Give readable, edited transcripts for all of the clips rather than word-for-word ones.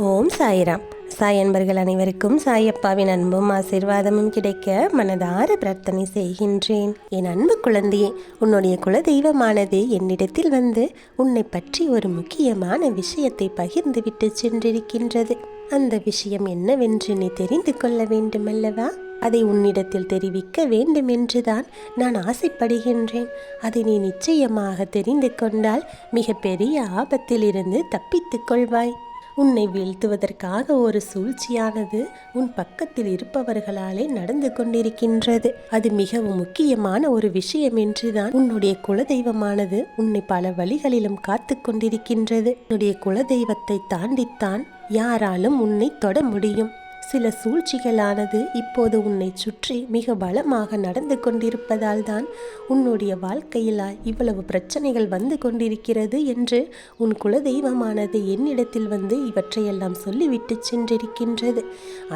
ஓம் சாய்ராம். சாய் அன்பர்கள் அனைவருக்கும் சாயப்பாவின் அன்பும் ஆசீர்வாதமும் கிடைக்க மனதார பிரார்த்தனை செய்கின்றேன். என் அன்பு குழந்தையே, உன்னுடைய குலதெய்வமானது என்னிடத்தில் வந்து உன்னை பற்றி ஒரு முக்கியமான விஷயத்தை பகிர்ந்து விட்டு சென்றிருக்கின்றது. அந்த விஷயம் என்னவென்று நீ தெரிந்து கொள்ள வேண்டுமல்லவா? அதை உன்னிடத்தில் தெரிவிக்க வேண்டும் என்றுதான் நான் ஆசைப்படுகின்றேன். அதை நீ நிச்சயமாக தெரிந்து கொண்டால் மிக பெரிய ஆபத்திலிருந்து தப்பித்துக் கொள்வாய். உன்னை வீழ்த்துவதற்காக ஒரு சூழ்ச்சியானது உன் பக்கத்தில் இருப்பவர்களாலே நடந்து கொண்டிருக்கின்றது. அது மிகவும் முக்கியமான ஒரு விஷயம் என்றுதான் உன்னுடைய குலதெய்வமானது உன்னை பல வழிகளிலும் காத்து கொண்டிருக்கின்றது. உன்னுடைய குலதெய்வத்தை தாண்டித்தான் யாராலும் உன்னை தொட முடியும். சில சூழ்ச்சிகளானது இப்போது உன்னை சுற்றி மிக பலமாக நடந்து கொண்டிருப்பதால் தான் உன்னுடைய வாழ்க்கையில் இவ்வளவு பிரச்சனைகள் வந்து கொண்டிருக்கிறது என்று உன் குலதெய்வமானது என்னிடத்தில் வந்து இவற்றையெல்லாம் சொல்லிவிட்டு சென்றிருக்கின்றது.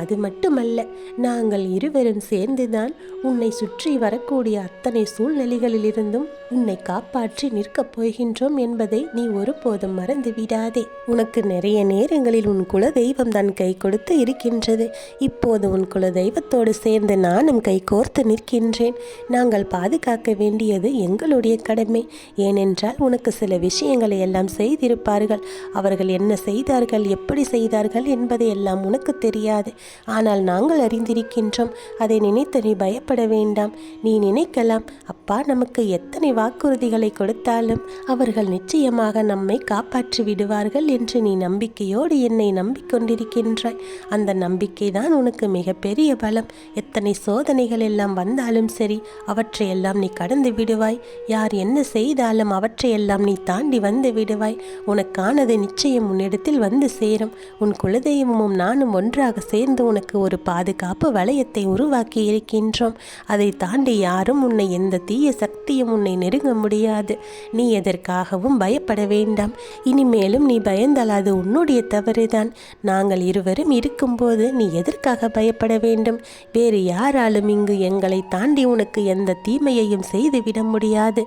அது மட்டுமல்ல, நாங்கள் இருவரும் சேர்ந்துதான் உன்னை சுற்றி வரக்கூடிய அத்தனை சூழ்நிலைகளிலிருந்தும் உன்னை காப்பாற்றி நிற்கப் போகின்றோம் என்பதை நீ ஒருபோதும் மறந்து விடாதே. உனக்கு நிறைய நேரங்களில் உன் குலதெய்வம் தான் கை கொடுத்து இருக்கின்றது. இப்போது உன் குலதெய்வத்தோடு சேர்ந்து நானும் கை கோர்த்து நிற்கின்றேன். நாங்கள் பாதுகாக்க வேண்டியது எங்களுடைய கடமை. ஏனென்றால் உனக்கு சில விஷயங்களை எல்லாம் செய்திருப்பார்கள். அவர்கள் என்ன செய்தார்கள், எப்படி செய்தார்கள் என்பதை எல்லாம் உனக்கு தெரியாது. ஆனால் நாங்கள் அறிந்திருக்கின்றோம். அதை நினைத்து நீ பயப்பட வேண்டாம். நீ நினைக்கலாம், அப்பா நமக்கு எத்தனை வாக்குறுதிகளை கொடுத்தாலும் அவர்கள் நிச்சயமாக நம்மை காப்பாற்றி விடுவார்கள் என்று நீ நம்பிக்கையோடு என்னை நம்பிக்கொண்டிருக்கின்றாய். அந்த நம்பிக்கை தான் உனக்கு மிகப்பெரிய பலம். எத்தனை சோதனைகள் எல்லாம் வந்தாலும் சரி, அவற்றையெல்லாம் நீ கடந்து விடுவாய். யார் என்ன செய்தாலும் அவற்றையெல்லாம் நீ தாண்டி வந்து விடுவாய். உனக்கானது நிச்சயம் உன்னிடத்தில் வந்து சேரும். உன் குலதெய்வமும் நானும் ஒன்றாக சேர்ந்து உனக்கு ஒரு பாதுகாப்பு வளையத்தை உருவாக்கி இருக்கின்றோம். அதை தாண்டி யாரும் உன்னை, எந்த தீய சக்தியும் உன்னை நெருங்க முடியாது. நீ எதற்காகவும் பயப்பட வேண்டாம். இனிமேலும் நீ பயந்தால் அது உன்னுடைய தவறுதான். நாங்கள் இருவரும் இருக்கும்போது நீ எதற்காக பயப்பட வேண்டும்? வேறு யாராலும் இங்கு எங்களை தாண்டி உனக்கு எந்த தீமையையும் செய்துவிட முடியாது.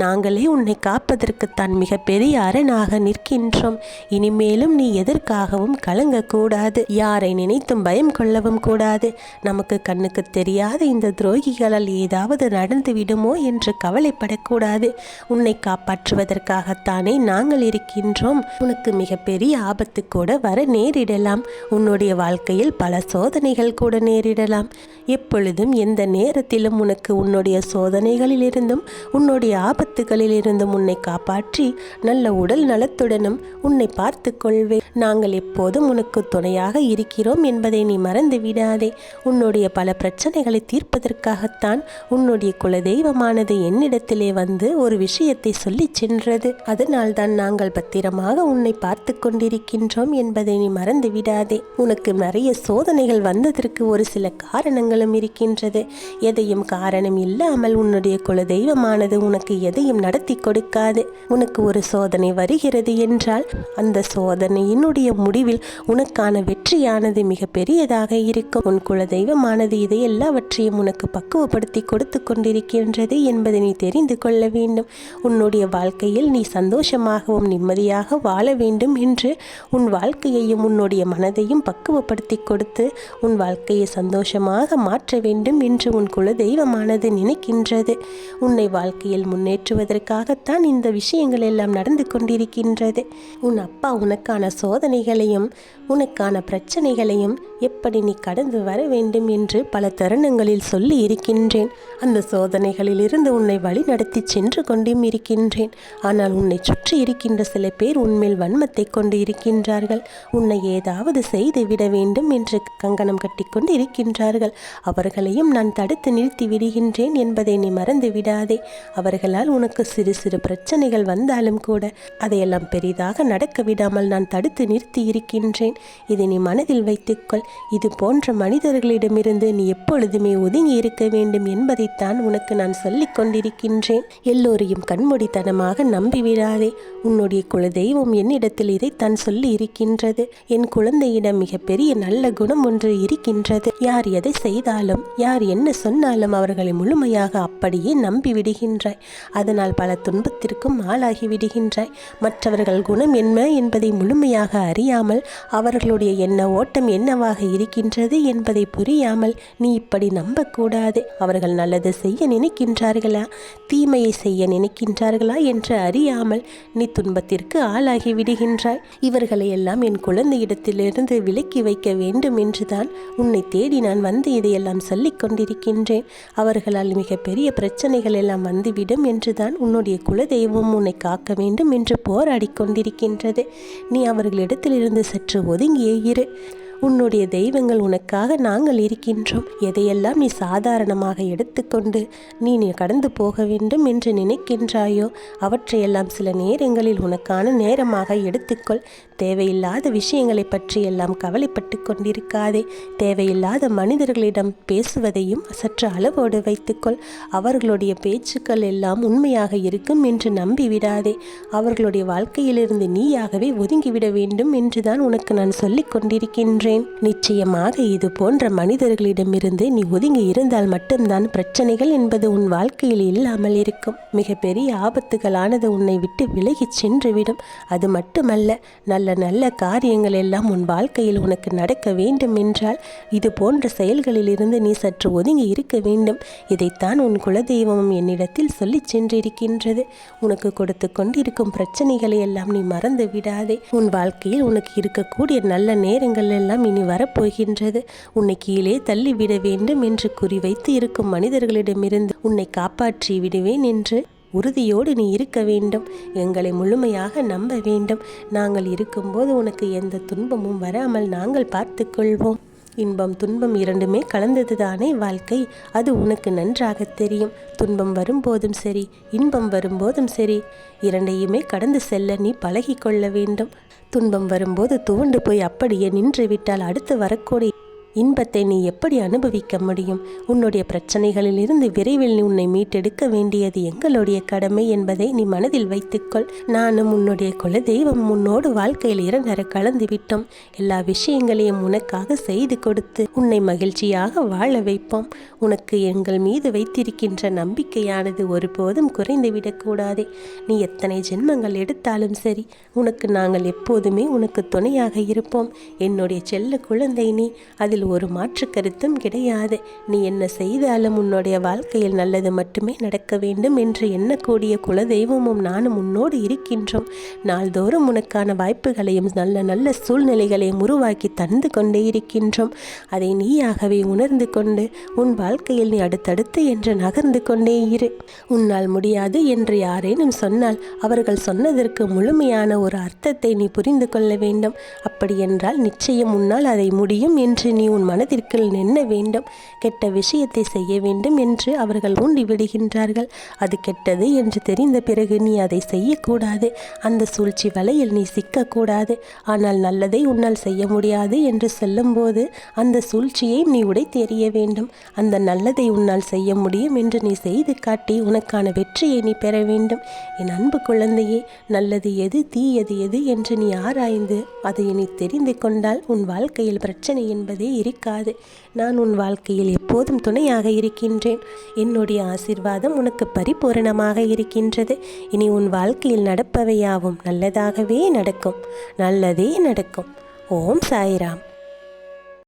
நாங்களே உன்னை காப்பதற்குத்தான் மிகப்பெரிய அரணாக நிற்கின்றோம். இனிமேலும் நீ எதற்காகவும் கலங்கக்கூடாது. யாரை நினைத்தும் பயம் கொள்ளவும் கூடாது. நமக்கு கண்ணுக்கு தெரியாத இந்த துரோகிகளால் ஏதாவது நடந்து விடுமோ என்று கவலைப்படக்கூடாது. உன்னை காப்பாற்றுவதற்காகத்தானே நாங்கள் இருக்கின்றோம். உனக்கு மிகப்பெரிய ஆபத்து கூட வர நேரிடலாம். உன்னுடைய வாழ்க்கையில் பல சோதனைகள் கூட நேரிடலாம். எப்பொழுதும் எந்த நேரத்திலும் உனக்கு உன்னுடைய சோதனைகளிலிருந்தும் உன்னுடைய ஆபத்துகளிலிருந்தும் உன்னை காப்பாற்றி நல்ல உடல் நலத்துடனும் உன்னை பார்த்து கொள்வேன். நாங்கள் எப்போதும் உனக்கு துணையாக இருக்கிறோம் என்பதை நீ மறந்து விடாதே. உன்னுடைய பல பிரச்சனைகளை தீர்ப்பதற்காகத்தான் உன்னுடைய குலதெய்வமானது என்னிடத்திலே வந்து ஒரு விஷயத்தை சொல்லி சென்றது. அதனால் தான் நாங்கள் பத்திரமாக உன்னை பார்த்து கொண்டிருக்கின்றோம் என்பதை நீ மறந்து விடாதே. உனக்கு நிறைய சோதனைகள் வந்ததற்கு ஒரு சில காரணங்களும் இருக்கின்றது. எதையும் காரணம் இல்லாமல் உன்னுடைய குலதெய்வமானது உனக்கு எதையும் நடத்தி கொடுக்காது. உனக்கு ஒரு சோதனை வருகிறது என்றால் அந்த சோதனையினுடைய முடிவில் உனக்கான வெற்றியானது மிக பெரியதாக இருக்கும். உன் குலதெய்வமானது இதை எல்லாவற்றையும் உனக்கு பக்குவப்படுத்தி கொடுத்து கொண்டிருக்கின்றது என்பதை நீ தெரிந்து கொள்ள வேண்டும். உன்னுடைய வாழ்க்கையில் நீ சந்தோஷமாகவும் நிம்மதியாக வாழ வேண்டும் என்று உன் வாழ்க்கையையும் உன்னுடைய மனதையும் பக்குவப்படுத்தி கொடுத்து உன் வாழ்க்கையை சந்தோஷமாக மாற்ற வேண்டும் என்று உன் குலதெய்வமானது நினைக்கின்றது. உன்னை வாழ்க்கையில் முன்னேற்றுவதற்காகத்தான் இந்த விஷயங்கள் எல்லாம் நடந்து கொண்டிருக்கின்றது. உன் அப்பா உனக்கான சோதனைகளையும் உனக்கான பிரச்சனைகளையும் எப்படி நீ கடந்து வர வேண்டும் என்று பல தருணங்களில் சொல்லி இருக்கின்றேன். அந்த சோதனைகளில் இருந்து உன்னை வழி நடத்தி சென்று கொண்டும் இருக்கின்றேன். ஆனால் உன்னை சுற்றி இருக்கின்ற சில பேர் உன்மேல் வன்மத்தை கொண்டு இருக்கின்றார்கள். உன்னை ஏதாவது செய்து விட வேண்டும் என்று கங்கணம் கட்டிக்கொண்டு இருக்கின்றார்கள். அவர்களையும் நான் தடுத்து நிறுத்தி விடுகின்றேன் என்பதை நீ மறந்து விடாதே. அவர்களால் உனக்கு சிறு சிறு பிரச்சனைகள் வந்தாலும் கூட அதையெல்லாம் பெரிதாக நடக்க விடாமல் நான் தடுத்து நிறுத்தி இருக்கின்றேன். இதை நீ மனதில் வைத்துக்கொள். இது போன்ற மனிதர்களிடமிருந்து நீ எப்பொழுதுமே ஒதுங்கி இருக்க வேண்டும் என்பதைத்தான் உனக்கு நான் சொல்லிக் கொண்டிருக்கின்றேன். சொல்கிறேன். எல்லோரையும் கண்மூடித்தனமாக நம்பிவிடாதே. உன்னுடைய குலதெய்வம் என்னிடத்தில் இதைத்தான் சொல்லி இருக்கின்றது. என் குழந்தையிடம் மிகப்பெரிய நல்ல குணம் ஒன்று இருக்கின்றது. யார் எதை செய்தாலும் யார் என்ன சொன்னாலும் அவர்களை முழுமையாக அப்படியே நம்பி விடுகின்றாய். அதனால் பல துன்பத்திற்கும் ஆளாகி விடுகின்றாய். மற்றவர்கள் குணம் என்ன என்பதை முழுமையாக அறியாமல், அவர்களுடைய எண்ண ஓட்டம் என்னவாக இருக்கின்றது என்பதை புரியாமல் நீ இப்படி நம்பக்கூடாது. அவர்கள் நல்லது செய்ய நினைக்கின்றார்களா, தீமையை செய்ய நினைக்கின்றார்களா என்று அறியாமல் நீ துன்பத்திற்கு ஆளாகி விடுகின்றாய். இவர்களை எல்லாம் என் குழந்தையிடத்திலிருந்து விலக்கி வைக்க வேண்டும் என்றுதான் உன்னை தேடி நான் வந்து இதையெல்லாம் சொல்லிக் கொண்டிருக்கின்றேன். அவர்களால் மிக பெரிய பிரச்சனைகள் எல்லாம் வந்துவிடும் என்றுதான் உன்னுடைய குலதெய்வம் உன்னை காக்க வேண்டும் என்று போராடி கொண்டிருக்கின்றது. நீ அவர்களிடத்திலிருந்து சற்று ஒதுங்கியே இரு. உன்னுடைய தெய்வங்கள் உனக்காக நாங்கள் இருக்கின்றோம். எதையெல்லாம் நீ சாதாரணமாக எடுத்துக்கொண்டு நீ கடந்து போக வேண்டும் என்று நினைக்கின்றாயோ அவற்றையெல்லாம் சில நேரங்களில் உனக்கான நேரமாக எடுத்துக்கொள். தேவையில்லாத விஷயங்களை பற்றி எல்லாம் கவலைப்பட்டு கொண்டிருக்காதே. தேவையில்லாத மனிதர்களிடம் பேசுவதையும் சற்று அளவோடு வைத்துக்கொள். அவர்களுடைய பேச்சுக்கள் எல்லாம் உண்மையாக இருக்கும் என்று நம்பிவிடாதே. அவர்களுடைய வாழ்க்கையிலிருந்து நீயாகவே ஒதுங்கிவிட வேண்டும் என்றுதான் உனக்கு நான் சொல்லிக் கொண்டிருக்கின்றேன். நிச்சயமாக இது போன்ற மனிதர்களிடமிருந்து நீ ஒதுங்கி இருந்தால் மட்டும்தான் பிரச்சனைகள் என்பது உன் வாழ்க்கையில் இல்லாமல் இருக்கும். மிக பெரிய ஆபத்துகளானது உன்னை விட்டு விலகி சென்றுவிடும். அது மட்டுமல்ல, நல்ல நல்ல காரியங்கள் எல்லாம் உன் வாழ்க்கையில் உனக்கு நடக்க வேண்டும் என்றால் இது போன்ற செயல்களில் இருந்து நீ சற்று ஒதுங்கி இருக்க வேண்டும். இதைத்தான் உன் குலதெய்வமும் என்னிடத்தில் சொல்லி சென்றிருக்கின்றது. உனக்கு கொடுத்து கொண்டிருக்கும் பிரச்சனைகளை எல்லாம் நீ மறந்து விடாதே. உன் வாழ்க்கையில் உனக்கு இருக்கக்கூடிய நல்ல நேரங்கள் எல்லாம் இனி வரப்போகின்றது. உன்னை கீழே தள்ளிவிட வேண்டும் என்று குறிவைத்து இருக்கும் மனிதர்களிடமிருந்து உன்னை காப்பாற்றி விடுவேன் என்று உறுதியோடு நீ இருக்க வேண்டும். எங்களை முழுமையாக நம்ப வேண்டும். நாங்கள் இருக்கும்போது உனக்கு எந்த துன்பமும் வராமல் நாங்கள் பார்த்து கொள்வோம். இன்பம் துன்பம் இரண்டுமே கலந்ததுதானே வாழ்க்கை. அது உனக்கு நன்றாக தெரியும். துன்பம் வரும்போதும் சரி, இன்பம் வரும்போதும் சரி, இரண்டையுமே கடந்து செல்ல நீ பழகி கொள்ள வேண்டும். துன்பம் வரும்போது துவண்டு போய் அப்படியே நின்று விட்டால் அடுத்து வரக்கூடிய இன்பத்தை நீ எப்படி அனுபவிக்க முடியும்? உன்னுடைய பிரச்சனைகளில் இருந்து விரைவில் நீ உன்னை மீட்டெடுக்க வேண்டியது எங்களுடைய கடமை என்பதை நீ மனதில் வைத்துக்கொள். நானும் உன்னுடைய குல தெய்வம் உன்னோடு வாழ்க்கையில் இரண்டர கலந்து விட்டோம். எல்லா விஷயங்களையும் உனக்காக செய்து கொடுத்து உன்னை மகிழ்ச்சியாக வாழ வைப்போம். உனக்கு எங்கள் மீது வைத்திருக்கின்ற நம்பிக்கையானது ஒருபோதும் குறைந்துவிடக்கூடாது. நீ எத்தனை ஜென்மங்கள் எடுத்தாலும் சரி, உனக்கு நாங்கள் எப்போதுமே உனக்கு துணையாக இருப்போம். என்னுடைய செல்ல குழந்தை நீ. அதில் ஒரு மாற்று கருத்தும் கிடையாது. நீ என்ன செய்தாலும் உன்னுடைய வாழ்க்கையில் நல்லது மட்டுமே நடக்க வேண்டும் என்று எண்ணக்கூடிய குலதெய்வமும் நானும் உன்னோடு இருக்கின்றோம். நாள்தோறும் உனக்கான வாய்ப்புகளையும் நல்ல நல்ல சூழ்நிலைகளையும் உருவாக்கி தந்து கொண்டே இருக்கின்றோம். அதை நீயாகவே உணர்ந்து கொண்டு உன் வாழ்க்கையில் நீ அடுத்தடுத்து என்று நகர்ந்து கொண்டே இரு. உன்னால் முடியாது என்று யாரேனும் சொன்னால் அவர்கள் சொன்னதற்கு முழுமையான ஒரு அர்த்தத்தை நீ புரிந்து கொள்ள வேண்டும். அப்படியென்றால் நிச்சயம் உன்னால் அதை முடியும் என்று நீ உன் மனதிற்குள் எண்ண வேண்டும். கெட்ட விஷயத்தை செய்ய வேண்டும் என்று அவர்கள் ஊண்டி விடுகின்றார்கள். அது கெட்டது என்று தெரிந்த பிறகு நீ அதை செய்யக்கூடாது. அந்த சூழ்ச்சி வலையில் நீ சிக்கக்கூடாது. ஆனால் நல்லதை உன்னால் செய்ய முடியாது என்று சொல்லும்போது அந்த சூழ்ச்சியை நீ உடைத்தெறிய வேண்டும். அந்த நல்லதை உன்னால் செய்ய முடியும் என்று நீ செய்து காட்டி உனக்கான வெற்றியை நீ பெற வேண்டும். என் அன்பு குழந்தையே, நல்லது எது தீயது எது என்று நீ ஆராய்ந்து அதை நீ தெரிந்து கொண்டால் உன் வாழ்க்கையில் பிரச்சனை என்பதே இருக்காது. நான் உன் வாழ்க்கையில் எப்போதும் துணையாக இருக்கின்றேன். என்னுடைய ஆசீர்வாதம் உனக்கு பரிபூரணமாக இருக்கின்றது. இனி உன் வாழ்க்கையில் நடப்பவையாவும் நல்லதாகவே நடக்கும். நல்லதே நடக்கும். ஓம் சாய்ராம்.